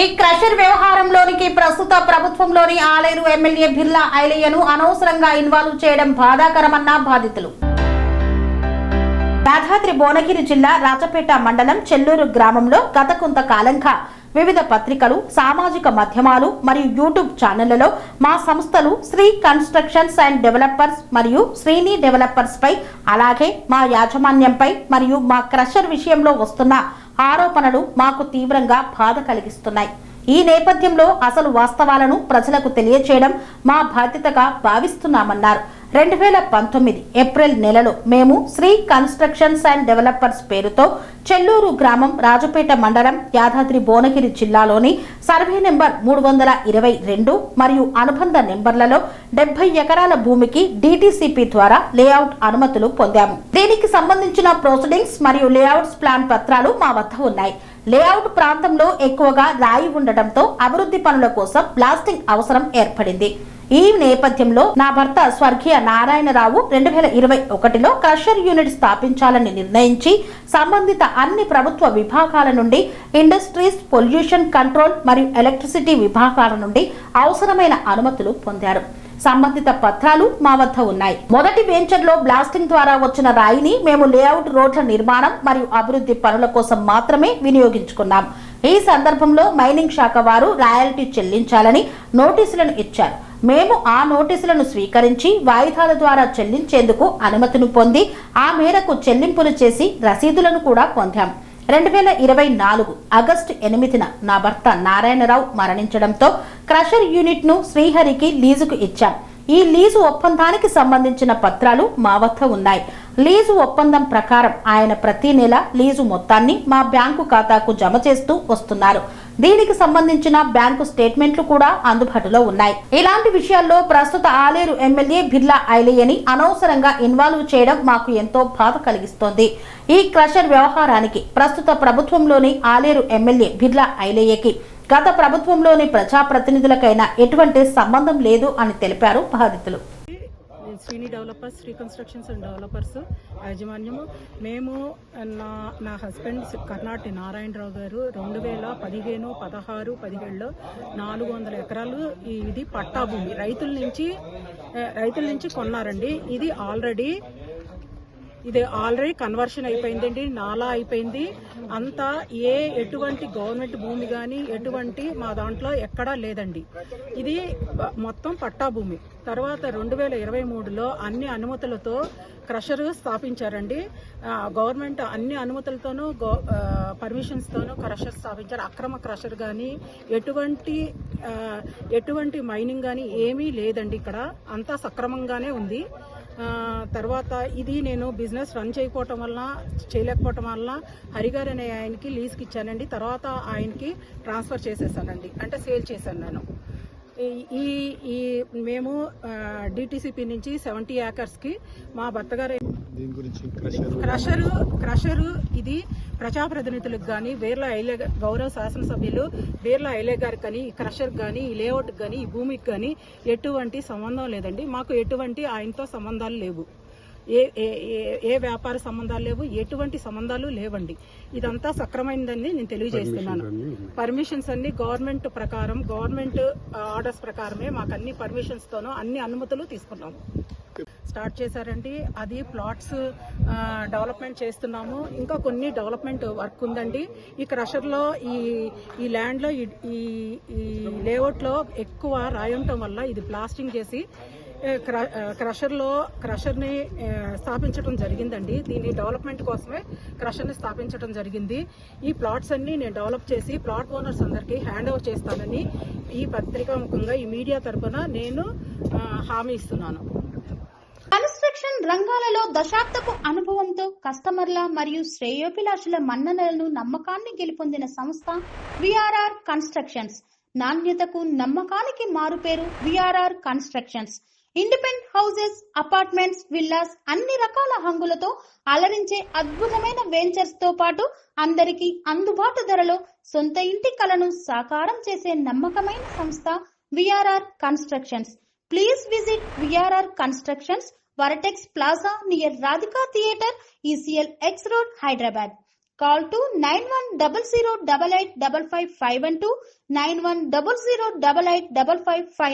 ఈ క్రషర్ వ్యవహారంలోనికి ప్రస్తుత ప్రభుత్వంలోని ఆలేరు ఎమ్మెల్యే బిర్లా ఐలయ్యను అనవసరంగా ఇన్వాల్వ్ చేయడం బాధాకరమన్న బాధితులు. యాదాద్రి భువనగిరి జిల్లా రాజపేట మండలం చెల్లూరు గ్రామంలో గత కొంతకాలంగా వివిధ పత్రికలు, సామాజిక మాధ్యమాలు మరియు యూట్యూబ్ ఛానళ్లలో మా సంస్థలు శ్రీ కన్స్ట్రక్షన్స్ అండ్ డెవలపర్స్ మరియు శ్రీని డెవలపర్స్ పై, అలాగే మా యాజమాన్యంపై మరియు మా క్రషర్ విషయంలో వస్తున్న ఆరోపణలు మాకు తీవ్రంగా బాధ కలిగిస్తున్నాయి. ఈ నేపథ్యంలో అసలు వాస్తవాలను ప్రజలకు తెలియచేయడం మా బాధ్యతగా భావిస్తున్నామన్నారు. 2019 ఏప్రిల్ నెలలో మేము శ్రీ కన్స్ట్రక్షన్స్ అండ్ డెవలపర్స్ పేరుతో చెల్లూరు గ్రామం, రాజపేట మండలం, యాదాద్రి భువనగిరి జిల్లాలోని సర్వే నెంబర్ 322 మరియు అనుబంధ నెంబర్లలో 70 ఎకరాల భూమికి DTCP ద్వారా లేఅవుట్ అనుమతులు పొందాము. దీనికి సంబంధించిన ప్రొసీడింగ్స్ మరియు లేఅవుట్స్ ప్లాన్ పత్రాలు మా వద్ద ఉన్నాయి. లేఅవుట్ ప్రాంతంలో ఎక్కువగా రాయి ఉండటంతో అభివృద్ధి పనుల కోసం బ్లాస్టింగ్ అవసరం ఏర్పడింది. ఈ నేపథ్యంలో నా భర్త స్వర్గీయ నారాయణరావు 2021లో క్రషర్ యూనిట్ స్థాపించాలని నిర్ణయించి సంబంధిత అన్ని ప్రభుత్వ విభాగాల నుండి, ఇండస్ట్రీస్, పొల్యూషన్ కంట్రోల్ మరియు ఎలక్ట్రిసిటీ విభాగాల నుండి అవసరమైన అనుమతులు పొందారు. సంబంధిత పత్రాలు మా వద్ద ఉన్నాయి. మొదటి వెంచర్ లో బ్లాస్టింగ్ ద్వారా వచ్చిన రాయిని మేము లేఅవుట్, రోడ్ల నిర్మాణం మరియు అభివృద్ధి పనుల కోసం మాత్రమే వినియోగించుకున్నాం. ఈ సందర్భంలో మైనింగ్ శాఖ వారు రాయల్టీ చెల్లించాలని నోటీసులను ఇచ్చారు. మేము ఆ నోటీసులను స్వీకరించి వాయిదాల ద్వారా చెల్లించేందుకు అనుమతిని పొంది ఆ మేరకు చెల్లింపులు చేసి రసీదులను కూడా పొందాం. 2024 ఆగస్టు 8న నా భర్త నారాయణరావు మరణించడంతో క్రషర్ యూనిట్ ను శ్రీహరికి లీజుకు ఇచ్చాం. ఈ లీజు ఒప్పందానికి సంబంధించిన పత్రాలు మా వద్ద ఉన్నాయి. లీజు ఒప్పందం ప్రకారం ఆయన ప్రతి నెల లీజు మొత్తాన్ని మా బ్యాంకు ఖాతాకు జమ చేస్తూ వస్తున్నారు. దీనికి సంబంధించిన బ్యాంకు స్టేట్మెంట్లు కూడా అందుబాటులో ఉన్నాయి. ఇలాంటి విషయాల్లో ప్రస్తుత ఆలేరు ఎమ్మెల్యే బిర్లా ఐలయ్యని అనవసరంగా ఇన్వాల్వ్ చేయడం మాకు ఎంతో బాధ కలిగిస్తోంది. ఈ క్రషర్ వ్యవహారానికి ప్రస్తుత ప్రభుత్వంలోని ఆలేరు ఎమ్మెల్యే బిర్లా ఐలయ్యకి గత ప్రభుత్వంలోని ప్రజాప్రతినిధులకైనా ఎటువంటి సంబంధం లేదు అని తెలిపారు బాధితులు. Srini developers, Sri constructions and developers యాజమాన్యము. మేము నా హస్బెండ్ కర్ణాటి నారాయణరావు గారు 2015, 16, 17లో 400 ఎకరాలు ఇది పట్టా భూమి రైతుల నుంచి కొన్నారండి. ఇది ఆల్రెడీ కన్వర్షన్ అయిపోయిందండి, నాలా అయిపోయింది. అంతా ఎటువంటి గవర్నమెంట్ భూమి కానీ ఎటువంటి మా దాంట్లో ఎక్కడా లేదండి. ఇది మొత్తం పట్టా భూమి. తర్వాత 2023లో అన్ని అనుమతులతో క్రషర్ స్థాపించారండి. గవర్నమెంట్ అన్ని అనుమతులతోనూ పర్మిషన్స్తోనూ క్రషర్ స్థాపించారు. అక్రమ క్రషర్ కానీ ఎటువంటి మైనింగ్ కానీ ఏమీ లేదండి. ఇక్కడ అంతా సక్రమంగానే ఉంది. తర్వాత ఇది నేను బిజినెస్ రన్ చేయలేకపోవటం వల్ల హరిగారు అనే ఆయనకి లీజ్కి ఇచ్చానండి. తర్వాత ఆయనకి ట్రాన్స్ఫర్ చేసేసానండి, అంటే సేల్ చేశాను నేను. మేము DTCP నుంచి 70 ఏకర్స్కి మా భర్త గారు క్రషరు ఇది ప్రజాప్రతినిధులకు కానీ, బీర్లా ఐలే గౌరవ శాసనసభ్యులు బీర్లా ఐలే గారికి కానీ, ఈ క్రషర్ కానీ, ఈ లేఅవుట్కి కానీ, ఈ భూమికి కానీ ఎటువంటి సంబంధం లేదండి. మాకు ఎటువంటి ఆయనతో సంబంధాలు లేవు. ఏ వ్యాపార సంబంధాలు లేవు, ఎటువంటి సంబంధాలు లేవండి. ఇదంతా సక్రమైందని నేను తెలియజేస్తున్నాను. పర్మిషన్స్ అన్ని గవర్నమెంట్ ప్రకారం, గవర్నమెంట్ ఆర్డర్స్ ప్రకారమే మాకు అన్ని పర్మిషన్స్ తోనూ అన్ని అనుమతులు తీసుకున్నాము. స్టార్ట్ చేశారండి. అది ప్లాట్స్ డెవలప్మెంట్ చేస్తున్నాము. ఇంకా కొన్ని డెవలప్మెంట్ వర్క్ ఉందండి. ఈ క్రషర్లో ఈ ల్యాండ్లో ఈ లేఅవుట్లో ఎక్కువ రాయి ఉండటం వల్ల ఇది బ్లాస్టింగ్ చేసి క్రషర్ని స్థాపించడం జరిగిందండి. దీని డెవలప్మెంట్ కోసమే క్రషర్ని స్థాపించడం జరిగింది. ఈ ప్లాట్స్ అన్ని నేను డెవలప్ చేసి ప్లాట్ ఓనర్స్ అందరికీ హ్యాండ్ ఓవర్ చేస్తానని ఈ పత్రికా ముఖంగా ఈ మీడియా తరఫున నేను హామీ ఇస్తున్నాను. కన్స్ట్రక్షన్ రంగాలలో దశాబ్దపు అనుభవంతో కస్టమర్ల మరియు శ్రేయోభిలాషుల మన్ననలను, నమ్మకాన్ని గెలుపొందిన సంస్థ విఆర్ఆర్ కన్స్ట్రక్షన్స్. నాణ్యతకు, నమ్మకానికి మారుపేరు VRR constructions. Independent houses, apartments, villas అన్ని రకాల హంగులతో అలరించే అద్భుతమైన వెంచర్స్ తో పాటు అందరికీ అందుబాటు ధరలో సొంత ఇంటి కలను సాకారం చేసే నమ్మకమైన సంస్థ VRR constructions. Please visit VRR constructions, Varatex Plaza near Radhika Theatre, ECL X Road, Hyderabad. Call to 910088555512 9100885555.